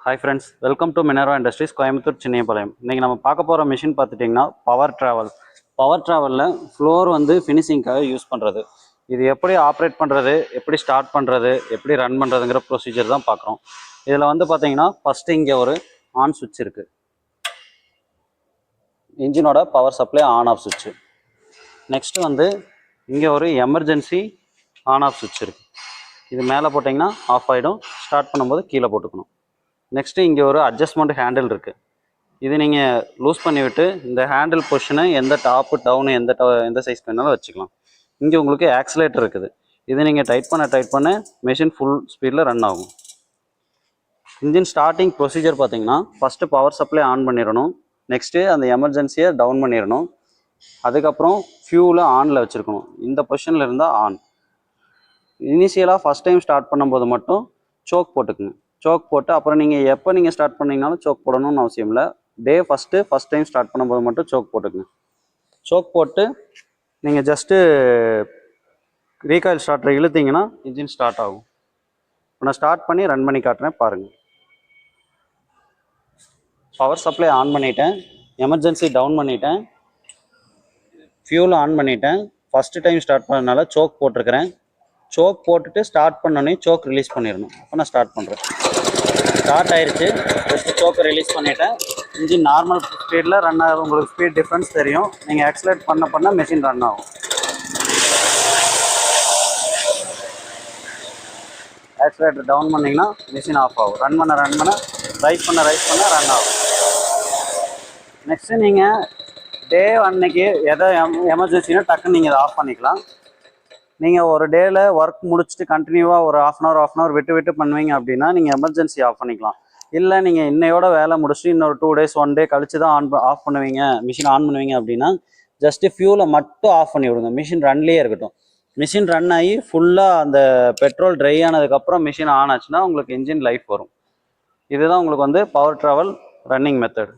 Hi friends, welcome to Minerva Industries, Coimbatore சின்னையபாளையம். இன்றைக்கி நம்ம பார்க்க போகிற மிஷின் பார்த்துட்டிங்கன்னா பவர் ட்ராவலில் ஃப்ளோர் வந்து ஃபினிஷிங்காக யூஸ் பண்ணுறது. இது எப்படி ஆப்ரேட் பண்ணுறது, எப்படி ஸ்டார்ட் பண்ணுறது, எப்படி ரன் பண்ணுறதுங்கிற ப்ரொசீஜர் தான் பார்க்குறோம். இதில் வந்து பார்த்தீங்கன்னா ஃபஸ்ட்டு இங்கே ஒரு ஆன் சுவிட்ச் இருக்குது, இன்ஜினோட பவர் சப்ளை ஆன் ஆஃப் சுவிட்சு. நெக்ஸ்ட்டு வந்து இங்கே ஒரு எமர்ஜென்சி ஆன் ஆஃப் சுவிட்ச் இருக்குது. இது மேலே போட்டிங்கன்னா ஆஃப் ஆகிடும், ஸ்டார்ட் பண்ணும்போது கீழே போட்டுக்கணும். நெக்ஸ்ட்டு இங்கே ஒரு அட்ஜஸ்ட்மெண்ட் ஹேண்டில் இருக்குது. இது நீங்கள் லூஸ் பண்ணிவிட்டு இந்த ஹேண்டில் பொசிஷனை எந்த டாப்பு டவுனு எந்த சைஸ் வேணாலும் வச்சுக்கலாம். இங்கே உங்களுக்கு ஆக்சிலேட்டர் இருக்குது. இது நீங்கள் டைட் பண்ண மெஷின் ஃபுல் ஸ்பீடில் ரன் ஆகும். இன்ஜின் ஸ்டார்டிங் ப்ரொசீஜர் பார்த்தீங்கன்னா ஃபஸ்ட்டு பவர் சப்ளை ஆன் பண்ணிடணும். நெக்ஸ்ட்டு அந்த எமர்ஜென்சியை டவுன் பண்ணிடணும். அதுக்கப்புறம் ஃபியூலை ஆனில் வச்சுருக்கணும். இந்த பொசிஷனில் இருந்தால் ஆன். இனிஷியலாக ஃபஸ்ட் டைம் ஸ்டார்ட் பண்ணும்போது மட்டும் சோக் போட்டுக்குங்க. சோக் போட்டு அப்புறம் நீங்கள் எப்போ நீங்கள் ஸ்டார்ட் பண்ணிங்கனாலும் சோக் போடணும்னு அவசியம் இல்லை. ஃபஸ்ட் டைம் ஸ்டார்ட் பண்ணும்போது மட்டும் சோக் போட்டுக்குங்க. சோக் போட்டு நீங்கள் ஜஸ்ட்டு ரீகாயில் ஸ்டார்டரை இழுத்தீங்கன்னா இன்ஜின் ஸ்டார்ட் ஆகும். இப்போ நான் ஸ்டார்ட் பண்ணி ரன் பண்ணி காட்டுறேன் பாருங்கள். பவர் சப்ளை ஆன் பண்ணிட்டேன், எமர்ஜென்சி டவுன் பண்ணிட்டேன், ஃபியூல் ஆன் பண்ணிட்டேன். ஃபஸ்ட்டு டைம் ஸ்டார்ட் பண்ணதுனால சோக் போட்டிருக்கிறேன். சோக் போட்டுட்டு ஸ்டார்ட் பண்ணோன்னே சோக் ரிலீஸ் பண்ணிடணும். அப்போ நான் ஸ்டார்ட் பண்ணுறேன். ஸ்டார்ட் ஆயிடுச்சு. ஜஸ்ட்டு சோக்கை ரிலீஸ் பண்ணிவிட்டேன். இன்ஜின் நார்மல் ஸ்பீடில் ரன் ஆகும். உங்களுக்கு ஸ்பீட் டிஃப்ரென்ஸ் தெரியும். நீங்கள் ஆக்சிலேட் பண்ண மெஷின் ரன் ஆகும். ஆக்சிலேட்டர் டவுன் பண்ணிங்கன்னா மெஷின் ஆஃப் ஆகும். ரன் பண்ண ரைஸ் பண்ண ரன் ஆகும். நெக்ஸ்ட்டு நீங்கள் அன்னைக்கு எதை எமர்ஜென்சினா டக்குன்னு நீங்கள் இதை ஆஃப் பண்ணிக்கலாம். நீங்கள் ஒரு டேயில் ஒர்க் முடிச்சுட்டு கண்டினியூவாக ஒரு ஆஃப் அன் ஹவர் விட்டு பண்ணுவீங்க அப்படின்னா நீங்கள் எமர்ஜென்சி ஆஃப் பண்ணிக்கலாம். இல்லை நீங்கள் இன்னையோட வேலை முடிச்சுட்டு இன்னொரு 2 days 1 day கழிச்சு தான் ஆஃப் பண்ணுவீங்க, மிஷின் ஆன் பண்ணுவீங்க அப்படின்னா ஜஸ்ட்டு ஃபியூலை மட்டும் ஆஃப் பண்ணி விடுங்க. மிஷின் ரன்லேயே இருக்கட்டும். மிஷின் ரன் ஆகி ஃபுல்லாக அந்த பெட்ரோல் ட்ரை ஆனதுக்கப்புறம் மிஷின் ஆன் ஆச்சுன்னா உங்களுக்கு இன்ஜின் லைஃப் வரும். இதுதான் உங்களுக்கு வந்து பவர் ட்ராவல் ரன்னிங் மெத்தட்.